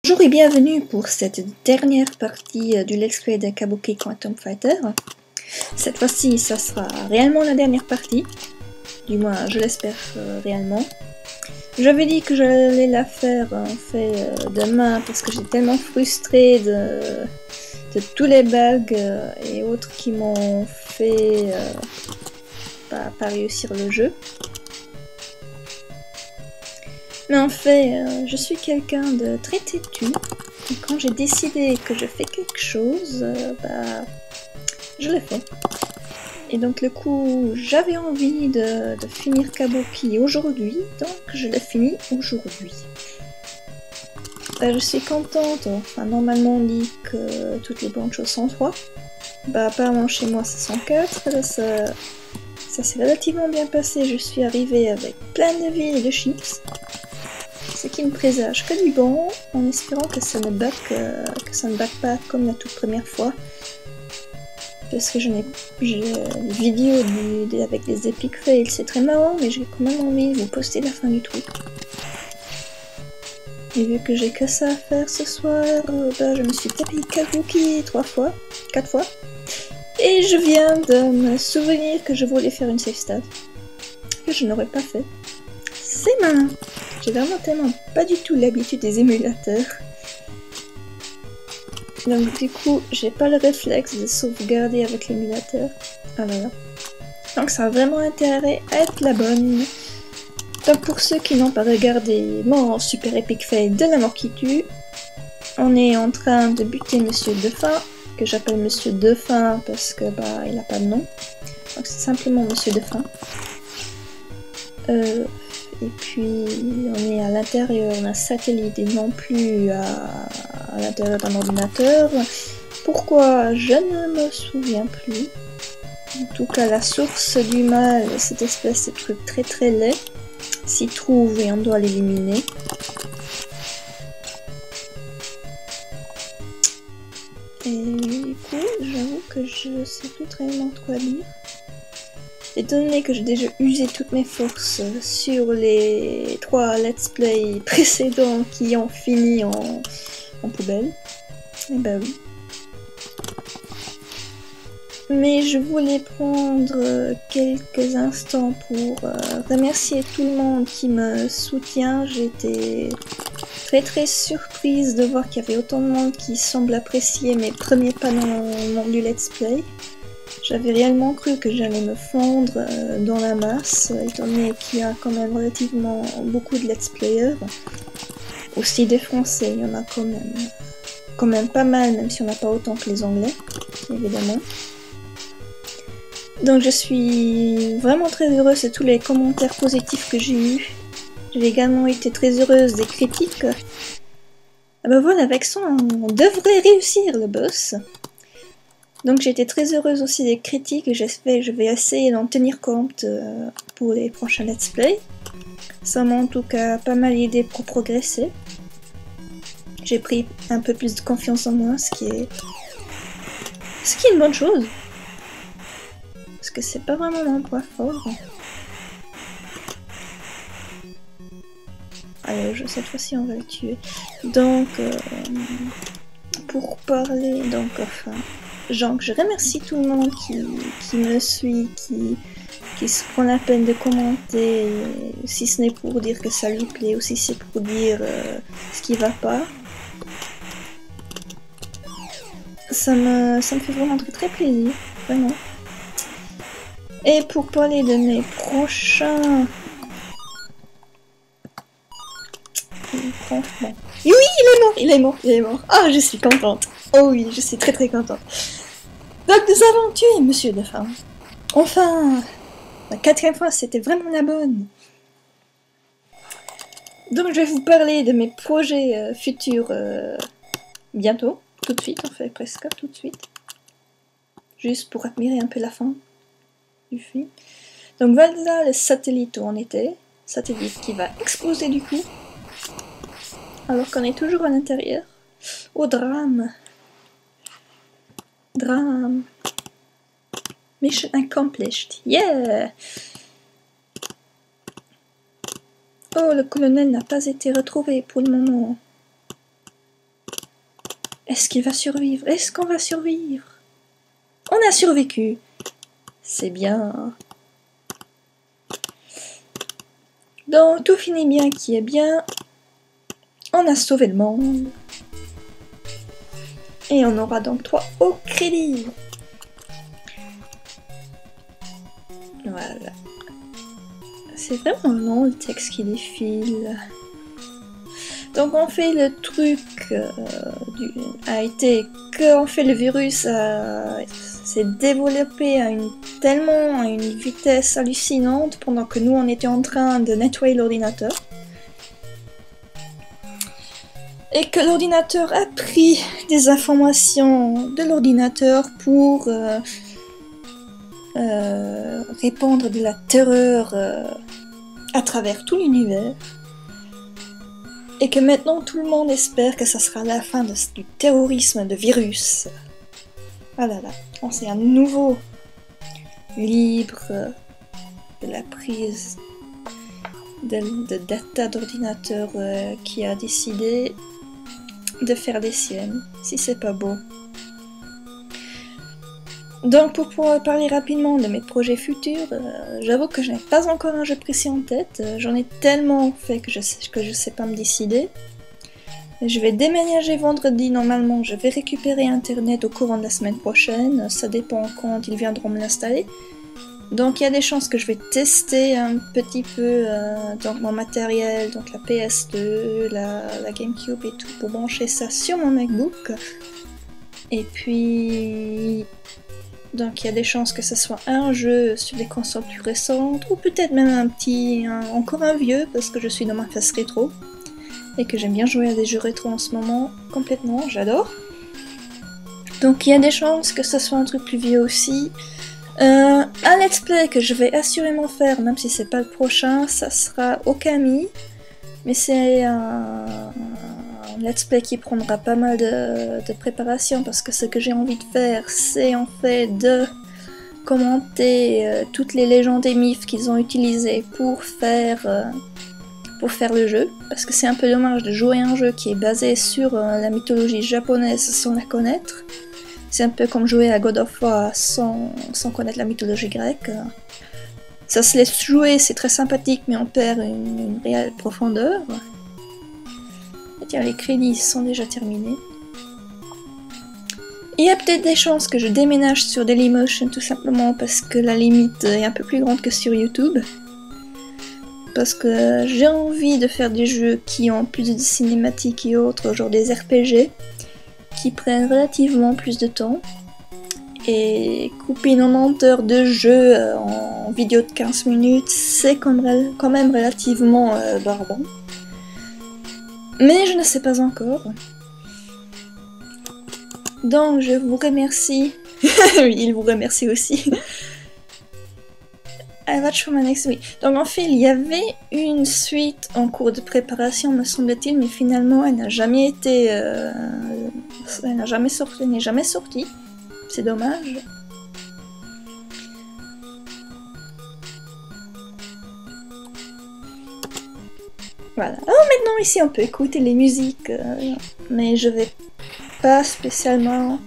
Bonjour et bienvenue pour cette dernière partie du Let's Play de Kabuki Quantum Fighter. Cette fois-ci, ça sera réellement la dernière partie. Du moins, je l'espère réellement. J'avais dit que j'allais la faire en fait demain parce que j'étais tellement frustrée de tous les bugs et autres qui m'ont fait pas réussir le jeu. Mais en fait, je suis quelqu'un de très têtu, et quand j'ai décidé que je fais quelque chose, je le fais. Et donc le coup, j'avais envie de finir Kabuki aujourd'hui, donc je l'ai fini aujourd'hui. Je suis contente, enfin normalement on dit que toutes les bonnes choses sont 3. Apparemment chez moi c'est 104, là, ça s'est relativement bien passé, je suis arrivée avec plein de vie et de chips. Ce qui ne présage que du bon, en espérant que ça ne bug pas comme la toute première fois. Parce que les vidéos avec des epic fails, c'est très marrant, mais j'ai quand même envie de vous poster la fin du truc. Et vu que j'ai que ça à faire ce soir, je me suis tapé Kabuki 4 fois. Et je viens de me souvenir que je voulais faire une save stat. Que je n'aurais pas fait. C'est malin. J'ai vraiment tellement pas du tout l'habitude des émulateurs. Donc du coup, j'ai pas le réflexe de sauvegarder avec l'émulateur. Ah là là. Donc ça a vraiment intérêt à être la bonne. Donc pour ceux qui n'ont pas regardé mon super epic fail de la mort qui tue, on est en train de buter Monsieur Defin, que j'appelle Monsieur Defin parce que il a pas de nom. Donc c'est simplement Monsieur Defin. Et puis on est à l'intérieur d'un satellite et non plus à l'intérieur d'un ordinateur. Pourquoi? Je ne me souviens plus. En tout cas, la source du mal, cette espèce de truc très très laid, s'y trouve et on doit l'éliminer. Et du coup, j'avoue que je sais plus très bien quoi dire. Étant donné que j'ai déjà usé toutes mes forces sur les 3 let's play précédents qui ont fini en poubelle, et oui. Mais je voulais prendre quelques instants pour remercier tout le monde qui me soutient. J'étais très très surprise de voir qu'il y avait autant de monde qui semble apprécier mes premiers pas dans le monde du let's play. J'avais réellement cru que j'allais me fondre dans la masse, étant donné qu'il y a quand même relativement beaucoup de let's players. Aussi des français, il y en a quand même pas mal, même si on n'a pas autant que les anglais, évidemment. Donc je suis vraiment très heureuse de tous les commentaires positifs que j'ai eus. J'ai également été très heureuse des critiques. Voilà, avec ça on devrait réussir le boss. Donc j'ai été très heureuse aussi des critiques et je vais essayer d'en tenir compte pour les prochains let's play. Ça m'a en tout cas pas mal aidé pour progresser. J'ai pris un peu plus de confiance en moi, ce qui est une bonne chose. Parce que c'est pas vraiment mon point fort. Allez, cette fois-ci on va le tuer. Donc, pour parler, je remercie tout le monde qui me suit, qui se prend la peine de commenter, si ce n'est pour dire que ça lui plaît, ou si c'est pour dire ce qui va pas. Ça me fait vraiment très très plaisir, vraiment. Et pour parler de mes prochains... Franchement... Oui, il est mort. Ah, je suis contente. Oh oui, je suis très très contente. Donc nous avons tué Monsieur Defin. Enfin, la 4e fois, c'était vraiment la bonne. Donc je vais vous parler de mes projets futurs bientôt, tout de suite en fait, presque tout de suite. Juste pour admirer un peu la fin du film. Donc voilà le satellite où on était. Satellite qui va exploser du coup. Alors qu'on est toujours à l'intérieur. Oh drame. Drame. Mission accomplished. Yeah. Oh, le colonel n'a pas été retrouvé pour le moment. Est-ce qu'il va survivre? Est-ce qu'on va survivre? On a survécu. C'est bien. Donc, tout finit bien qui est bien. On a sauvé le monde. Et on aura donc 3 au crédit. Voilà. C'est vraiment long le texte qui défile. Donc on fait le truc a été que en fait le virus s'est développé à une vitesse hallucinante pendant que nous on était en train de nettoyer l'ordinateur. Et que l'ordinateur a pris des informations de l'ordinateur pour répandre de la terreur à travers tout l'univers. Et que maintenant tout le monde espère que ça sera la fin du terrorisme de virus. Ah là là, on s'est à nouveau libre de la prise de data d'ordinateur qui a décidé de faire des siennes, si c'est pas beau. Donc pour pouvoir parler rapidement de mes projets futurs, j'avoue que je n'ai pas encore un jeu précis en tête, j'en ai tellement fait que je sais pas me décider. Je vais déménager vendredi, normalement je vais récupérer internet au courant de la semaine prochaine, ça dépend quand ils viendront me l'installer. Donc il y a des chances que je vais tester un petit peu donc mon matériel, donc la PS2, la GameCube et tout, pour brancher ça sur mon MacBook. Et puis... donc il y a des chances que ce soit un jeu sur des consoles plus récentes, ou peut-être même encore un vieux, parce que je suis dans ma phase rétro, et que j'aime bien jouer à des jeux rétro en ce moment, complètement, j'adore. Donc il y a des chances que ce soit un truc plus vieux aussi. Un let's play que je vais assurément faire, même si c'est pas le prochain, ça sera Okami, mais c'est un let's play qui prendra pas mal de préparation, parce que ce que j'ai envie de faire, c'est en fait de commenter toutes les légendes et mythes qu'ils ont utilisées pour faire le jeu, parce que c'est un peu dommage de jouer un jeu qui est basé sur la mythologie japonaise sans la connaître. C'est un peu comme jouer à God of War sans connaître la mythologie grecque. Ça se laisse jouer, c'est très sympathique, mais on perd une réelle profondeur. Et tiens, les crédits sont déjà terminés. Il y a peut-être des chances que je déménage sur Dailymotion tout simplement parce que la limite est un peu plus grande que sur YouTube. Parce que j'ai envie de faire des jeux qui ont plus de cinématiques et autres, genre des RPG, qui prennent relativement plus de temps. Et couper 90 heures de jeu en vidéo de 15 minutes, c'est quand même relativement barbant. Mais je ne sais pas encore. Donc je vous remercie. Il vous remercie aussi. I watch for my next week. Donc en fait, il y avait une suite en cours de préparation, me semble-t-il, mais finalement, elle n'a jamais été... elle n'est jamais sortie. C'est dommage. Voilà. Alors maintenant, ici, on peut écouter les musiques, mais je vais pas spécialement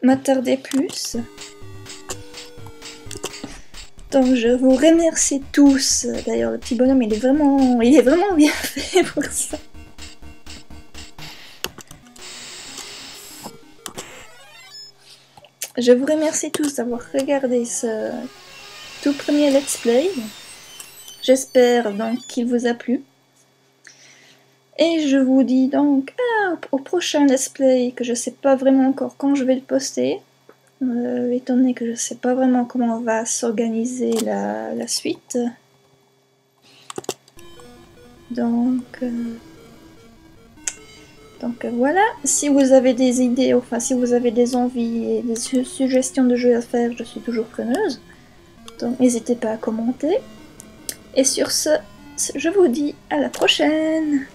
m'attarder plus. Donc je vous remercie tous. D'ailleurs le petit bonhomme il est vraiment bien fait pour ça. Je vous remercie tous d'avoir regardé ce tout premier let's play. J'espère donc qu'il vous a plu. Et je vous dis donc au prochain let's play que je sais pas vraiment encore quand je vais le poster. Étant donné que je sais pas vraiment comment on va s'organiser la suite. Donc voilà, si vous avez des idées, enfin si vous avez des envies et des suggestions de jeux à faire, je suis toujours preneuse. Donc n'hésitez pas à commenter. Et sur ce, je vous dis à la prochaine!